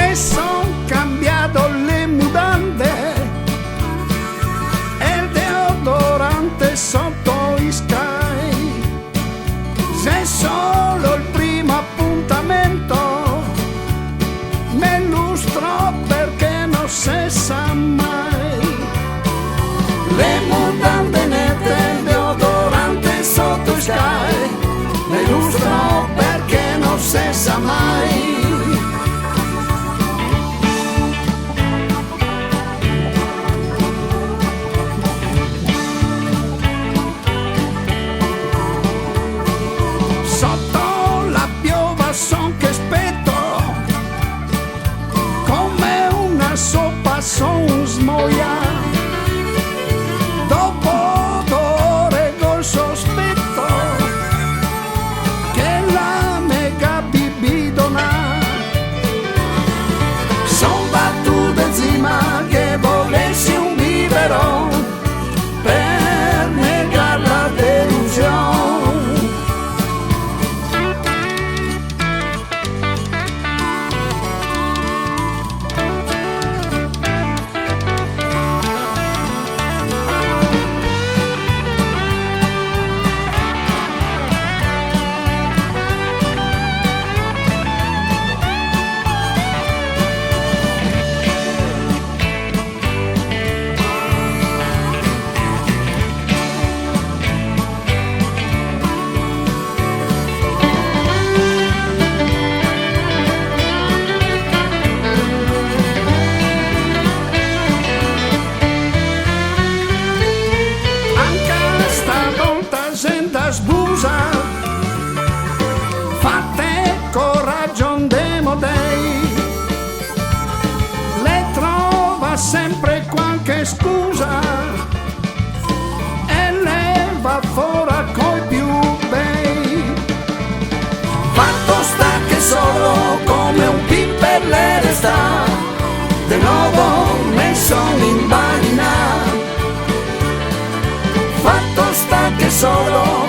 Me son cambiado le mutande e il deodorante sotto i Sky. Se è solo il primo appuntamento, me lustro perché non si sa mai. Le mutande nette, il deodorante sotto i Sky, me lustro perché non si sa mai. Sotto la piova son che spetto, come una soppa son smoia. Dopo 2 ore col sospetto che la mega bibidona son battute encima che volessi un biberon per negar la delusione. Sbusa, fatte coraggio andemo dei, le trova sempre qualche scusa e le va fora coi più bei. Fatto sta che solo come un pimpellere sta, de nuovo messo in bagna. Fatto sta che solo